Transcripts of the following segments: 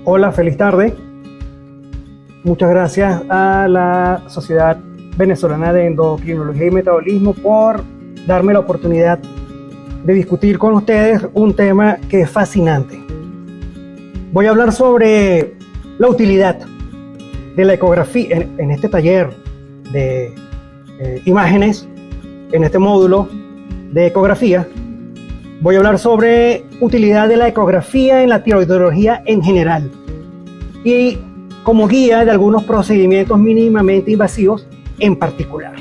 Hola, feliz tarde. Muchas gracias a la Sociedad Venezolana de Endocrinología y Metabolismo por darme la oportunidad de discutir con ustedes un tema que es fascinante. Voy a hablar sobre la utilidad de la ecografía en este taller de imágenes, en este módulo de ecografía. Voy a hablar sobre utilidad de la ecografía en la tiroidología en general y como guía de algunos procedimientos mínimamente invasivos en particular.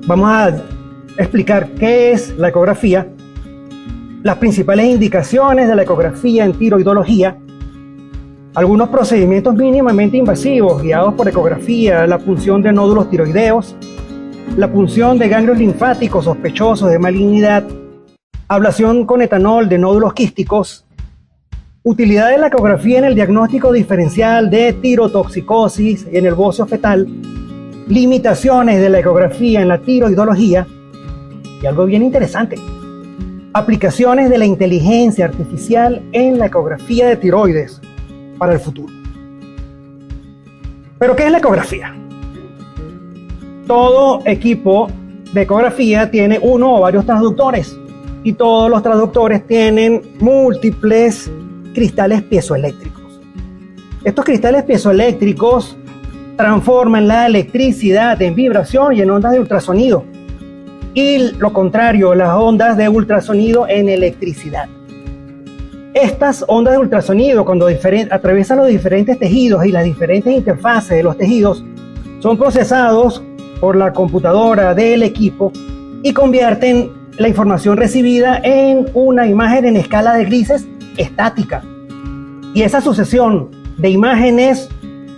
Vamos a explicar qué es la ecografía, las principales indicaciones de la ecografía en tiroidología, algunos procedimientos mínimamente invasivos guiados por ecografía, la punción de nódulos tiroideos, la punción de ganglios linfáticos sospechosos de malignidad, ablación con etanol de nódulos quísticos, utilidad de la ecografía en el diagnóstico diferencial de tirotoxicosis en el bocio fetal, limitaciones de la ecografía en la tiroidología y algo bien interesante, aplicaciones de la inteligencia artificial en la ecografía de tiroides para el futuro. ¿Pero qué es la ecografía? Todo equipo de ecografía tiene uno o varios transductores y todos los transductores tienen múltiples cristales piezoeléctricos. Estos cristales piezoeléctricos transforman la electricidad en vibración y en ondas de ultrasonido y lo contrario, las ondas de ultrasonido en electricidad. Estas ondas de ultrasonido, cuando atraviesan los diferentes tejidos y las diferentes interfaces de los tejidos, son procesados por la computadora del equipo y convierten la información recibida en una imagen en escala de grises estática. Y esa sucesión de imágenes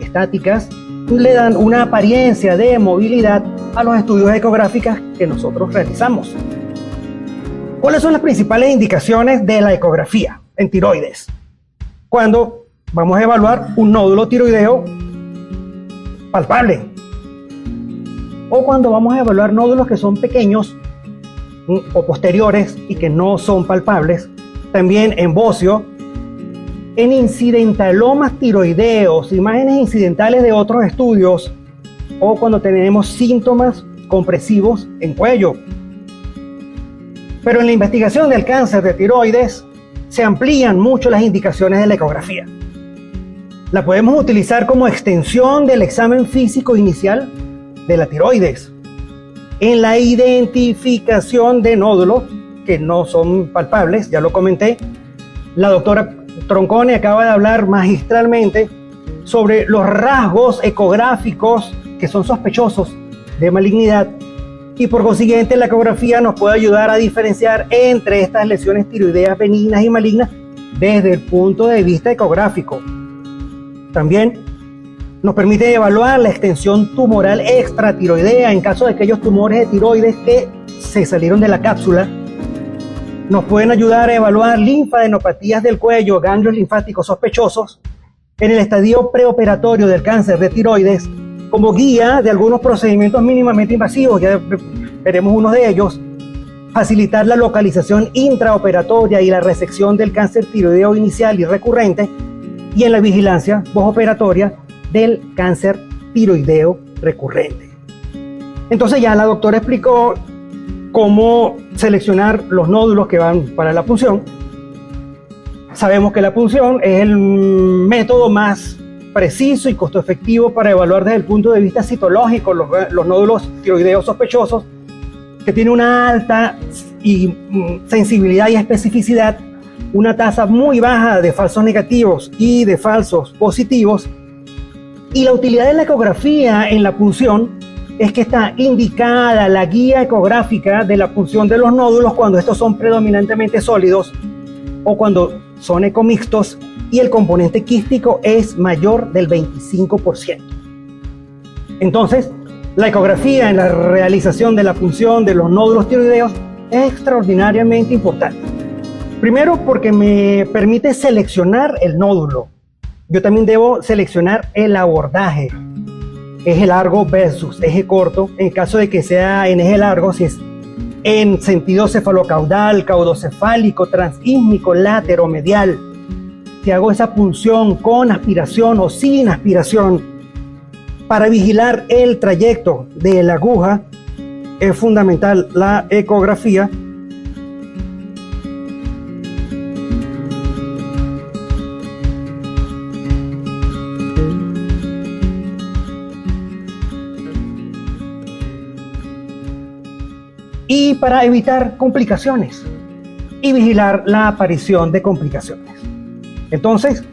estáticas le dan una apariencia de movilidad a los estudios ecográficos que nosotros realizamos. ¿Cuáles son las principales indicaciones de la ecografía en tiroides? Cuando vamos a evaluar un nódulo tiroideo palpable, o cuando vamos a evaluar nódulos que son pequeños o posteriores y que no son palpables, también en bocio, en incidentalomas tiroideos, imágenes incidentales de otros estudios, o cuando tenemos síntomas compresivos en cuello. Pero en la investigación del cáncer de tiroides se amplían mucho las indicaciones de la ecografía. La podemos utilizar como extensión del examen físico inicial de la tiroides, en la identificación de nódulos que no son palpables, ya lo comenté. La doctora Troncone acaba de hablar magistralmente sobre los rasgos ecográficos que son sospechosos de malignidad y por consiguiente la ecografía nos puede ayudar a diferenciar entre estas lesiones tiroideas benignas y malignas desde el punto de vista ecográfico. También nos permite evaluar la extensión tumoral extratiroidea en caso de aquellos tumores de tiroides que se salieron de la cápsula. Nos pueden ayudar a evaluar linfadenopatías del cuello, ganglios linfáticos sospechosos en el estadio preoperatorio del cáncer de tiroides como guía de algunos procedimientos mínimamente invasivos, ya veremos uno de ellos, facilitar la localización intraoperatoria y la resección del cáncer tiroideo inicial y recurrente y en la vigilancia postoperatoria del cáncer tiroideo recurrente. Entonces ya la doctora explicó cómo seleccionar los nódulos que van para la punción. Sabemos que la punción es el método más preciso y costo efectivo para evaluar desde el punto de vista citológico los nódulos tiroideos sospechosos, que tiene una alta sensibilidad y especificidad, una tasa muy baja de falsos negativos y de falsos positivos. Y la utilidad de la ecografía en la punción es que está indicada la guía ecográfica de la punción de los nódulos cuando estos son predominantemente sólidos o cuando son ecomixtos y el componente quístico es mayor del 25%. Entonces, la ecografía en la realización de la punción de los nódulos tiroideos es extraordinariamente importante. Primero, porque me permite seleccionar el nódulo. Yo también debo seleccionar el abordaje, eje largo versus eje corto, en caso de que sea en eje largo, si es en sentido cefalocaudal, caudocefálico, transísmico, lateromedial. si hago esa punción con aspiración o sin aspiración, para vigilar el trayecto de la aguja, es fundamental la ecografía. Y para evitar complicaciones y vigilar la aparición de complicaciones. Entonces,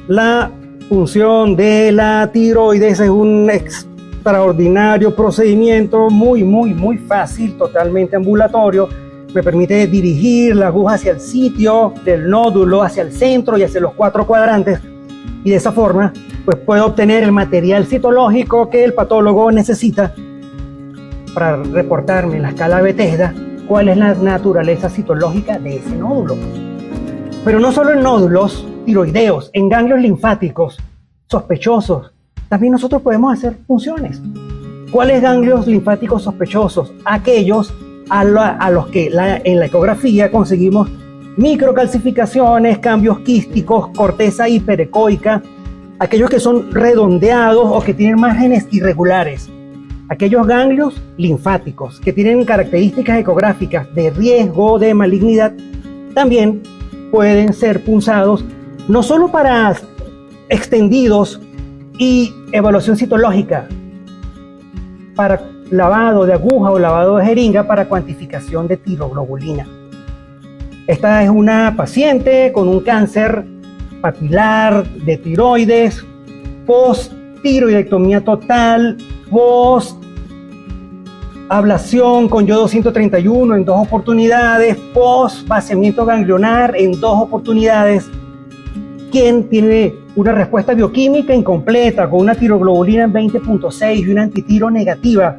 la punción de la tiroides es un extraordinario procedimiento muy fácil, totalmente ambulatorio. Me permite dirigir la aguja hacia el sitio del nódulo, hacia el centro y hacia los 4 cuadrantes. Y de esa forma, pues puedo obtener el material citológico que el patólogo necesita para reportarme en la escala Bethesda cuál es la naturaleza citológica de ese nódulo. Pero no solo en nódulos tiroideos, en ganglios linfáticos sospechosos, también nosotros podemos hacer punciones. ¿Cuáles ganglios linfáticos sospechosos? Aquellos a los que en la ecografía conseguimos microcalcificaciones, cambios quísticos, corteza hiperecoica, aquellos que son redondeados o que tienen márgenes irregulares. Aquellos ganglios linfáticos que tienen características ecográficas de riesgo de malignidad también pueden ser punzados, no solo para extendidos y evaluación citológica, para lavado de aguja o lavado de jeringa para cuantificación de tiroglobulina. Esta es una paciente con un cáncer papilar de tiroides, post-tiroidectomía total, post-ablación con yodo 131 en 2 oportunidades, post-vaciamiento ganglionar en 2 oportunidades, quien tiene una respuesta bioquímica incompleta con una tiroglobulina en 20.6 y una antitiro negativa,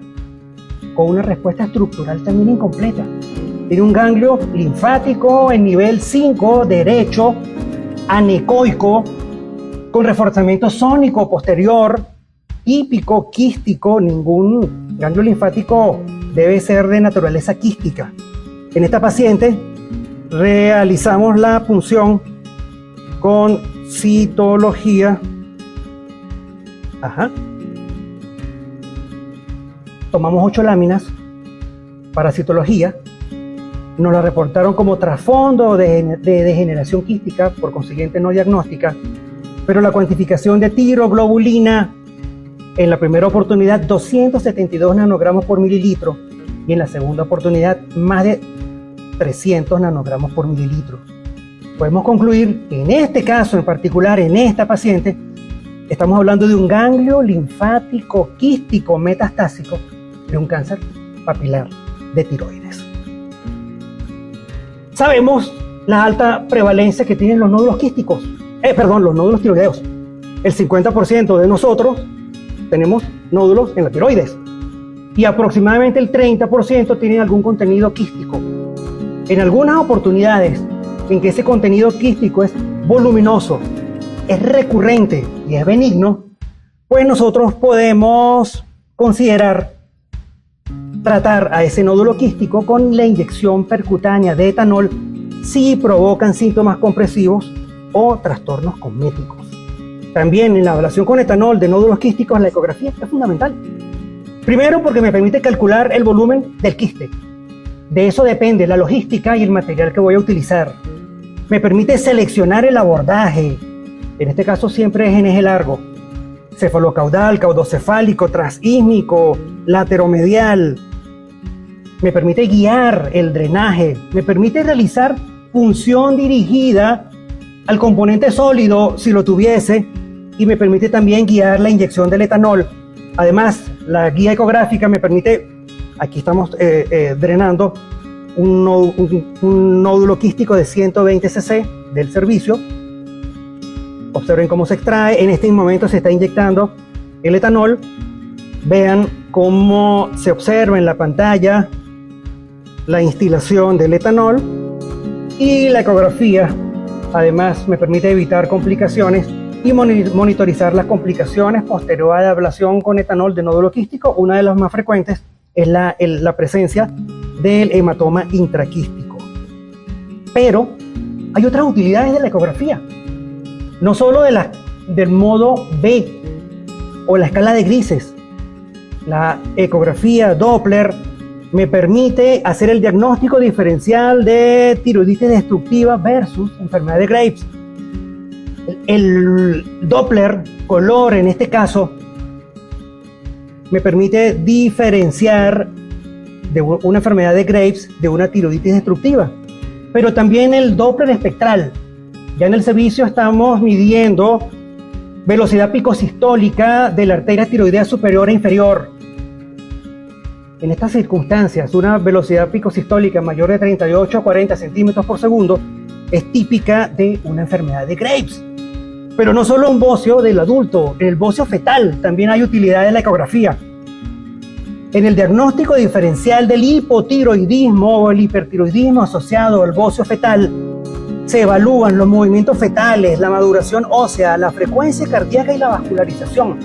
con una respuesta estructural también incompleta. Tiene un ganglio linfático en nivel 5 derecho, anecoico, con reforzamiento sónico posterior, típico, quístico. Ningún ganglio linfático debe ser de naturaleza quística. En esta paciente realizamos la punción con citología. Tomamos 8 láminas para citología. Nos la reportaron como trasfondo de degeneración quística, por consiguiente no diagnóstica, pero la cuantificación de tiroglobulina en la primera oportunidad 272 nanogramos por mililitro y en la segunda oportunidad más de 300 nanogramos por mililitro. Podemos concluir que en este caso en particular, en esta paciente, estamos hablando de un ganglio linfático quístico metastásico de un cáncer papilar de tiroides. Sabemos la alta prevalencia que tienen los nódulos quísticos, los nódulos tiroideos. El 50% de nosotros tenemos nódulos en la tiroides y aproximadamente el 30% tienen algún contenido quístico. En algunas oportunidades en que ese contenido quístico es voluminoso, es recurrente y es benigno, pues nosotros podemos considerar tratar a ese nódulo quístico con la inyección percutánea de etanol si provocan síntomas compresivos o trastornos cosméticos. También en la ablación con etanol de nódulos quísticos la ecografía es fundamental. Primero porque me permite calcular el volumen del quiste. De eso depende la logística y el material que voy a utilizar. Me permite seleccionar el abordaje. En este caso siempre es en eje largo. Cefalocaudal, caudocefálico, transísmico, lateromedial. Me permite guiar el drenaje. Me permite realizar punción dirigida al componente sólido si lo tuviese. Y me permite también guiar la inyección del etanol. Además, la guía ecográfica me permite, aquí estamos drenando un nódulo quístico de 120 cc del servicio. Observen cómo se extrae. En este momento se está inyectando el etanol. Vean cómo se observa en la pantalla la instilación del etanol. Y la ecografía, además, me permite evitar complicaciones y monitorizar las complicaciones posterior a la ablación con etanol de nódulo quístico. Una de las más frecuentes es la presencia del hematoma intraquístico. Pero hay otras utilidades de la ecografía. no solo del modo B o la escala de grises. La ecografía Doppler me permite hacer el diagnóstico diferencial de tiroiditis destructiva versus enfermedad de Graves. El Doppler color, en este caso, me permite diferenciar de una enfermedad de Graves de una tiroiditis destructiva. Pero también el Doppler espectral. Ya en el servicio estamos midiendo velocidad picosistólica de la arteria tiroidea superior e inferior. En estas circunstancias, una velocidad picosistólica mayor de 38 a 40 centímetros por segundo es típica de una enfermedad de Graves. Pero no solo un bocio del adulto, en el bocio fetal también hay utilidad de la ecografía. En el diagnóstico diferencial del hipotiroidismo o el hipertiroidismo asociado al bocio fetal, se evalúan los movimientos fetales, la maduración ósea, la frecuencia cardíaca y la vascularización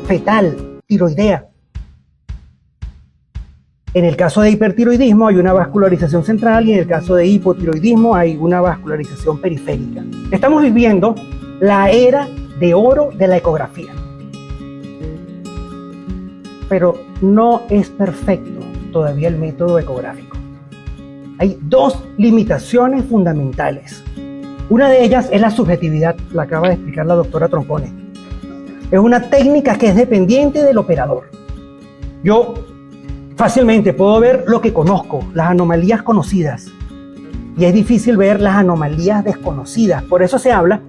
fetal, tiroidea. En el caso de hipertiroidismo hay una vascularización central y en el caso de hipotiroidismo hay una vascularización periférica. Estamos viviendo la era de oro de la ecografía. Pero no es perfecto todavía el método ecográfico. Hay dos limitaciones fundamentales. Una de ellas es la subjetividad, la acaba de explicar la doctora Troncone. Es una técnica que es dependiente del operador. Yo fácilmente puedo ver lo que conozco, las anomalías conocidas, y es difícil ver las anomalías desconocidas. Por eso se habla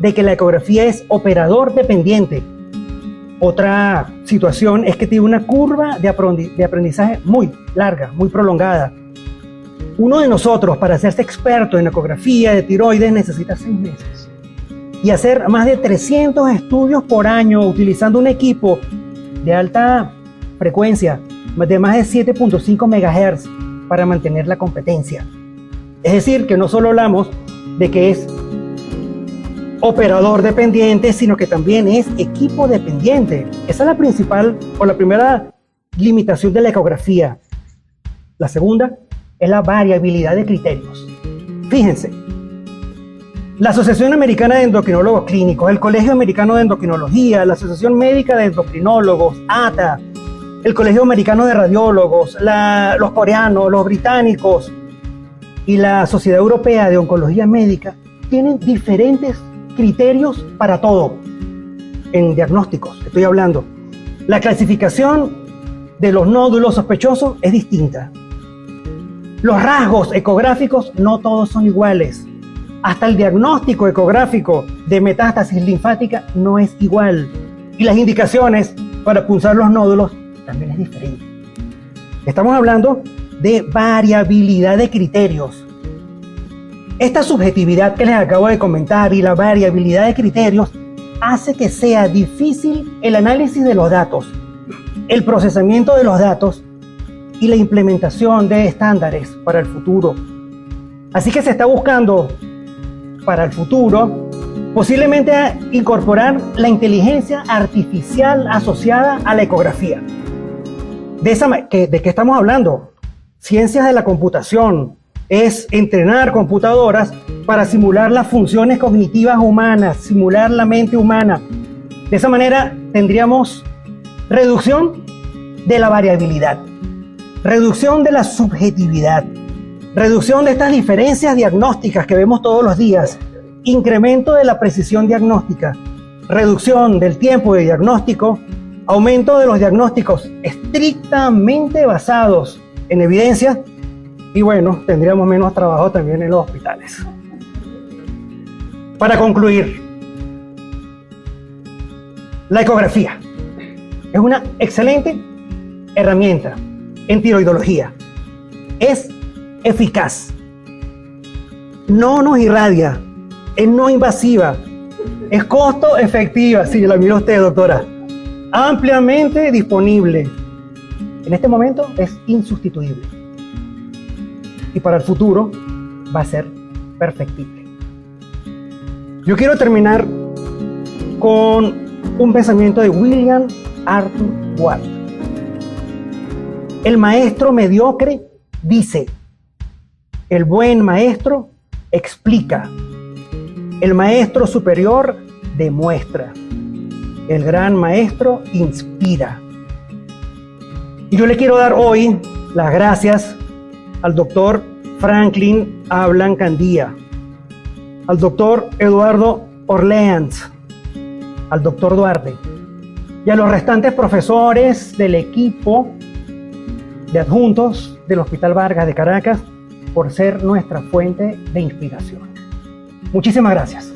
de que la ecografía es operador dependiente. Otra situación es que tiene una curva de aprendizaje muy larga, muy prolongada. Uno de nosotros, para hacerse experto en ecografía de tiroides, necesita 6 meses. Y hacer más de 300 estudios por año utilizando un equipo de alta frecuencia, de más de 7.5 MHz, para mantener la competencia. Es decir, que no solo hablamos de que es operador dependiente, sino que también es equipo dependiente. Esa es la principal o la primera limitación de la ecografía. La segunda es la variabilidad de criterios. Fíjense, la Asociación Americana de Endocrinólogos Clínicos, el Colegio Americano de Endocrinología, la Asociación Médica de Endocrinólogos, ATA, el Colegio Americano de Radiólogos, los coreanos, los británicos y la Sociedad Europea de Oncología Médica tienen diferentes criterios para todo. En diagnósticos, estoy hablando. La clasificación de los nódulos sospechosos es distinta. Los rasgos ecográficos no todos son iguales. Hasta el diagnóstico ecográfico de metástasis linfática no es igual. Y las indicaciones para punzar los nódulos también es diferente. Estamos hablando de variabilidad de criterios. Esta subjetividad que les acabo de comentar y la variabilidad de criterios hace que sea difícil el análisis de los datos, el procesamiento de los datos y la implementación de estándares para el futuro. Así que se está buscando para el futuro posiblemente incorporar la inteligencia artificial asociada a la ecografía. ¿De qué estamos hablando? Ciencias de la computación. Es entrenar computadoras para simular las funciones cognitivas humanas, simular la mente humana. De esa manera tendríamos reducción de la variabilidad, reducción de la subjetividad, reducción de estas diferencias diagnósticas que vemos todos los días, incremento de la precisión diagnóstica, reducción del tiempo de diagnóstico, aumento de los diagnósticos estrictamente basados en evidencia. Y bueno, tendríamos menos trabajo también en los hospitales. Para concluir, la ecografía es una excelente herramienta en tiroidología. Es eficaz, no nos irradia, es no invasiva, es costo efectiva, si la mira usted, doctora, ampliamente disponible. En este momento es insustituible. Y para el futuro va a ser perfectible. Yo quiero terminar con un pensamiento de William Arthur Ward. El maestro mediocre dice, el buen maestro explica, El maestro superior demuestra. El gran maestro inspira. Y yo le quiero dar hoy las gracias al doctor Franklin Ablan Candía, al doctor Eduardo Orleans, al doctor Duarte y a los restantes profesores del equipo de adjuntos del Hospital Vargas de Caracas por ser nuestra fuente de inspiración. Muchísimas gracias.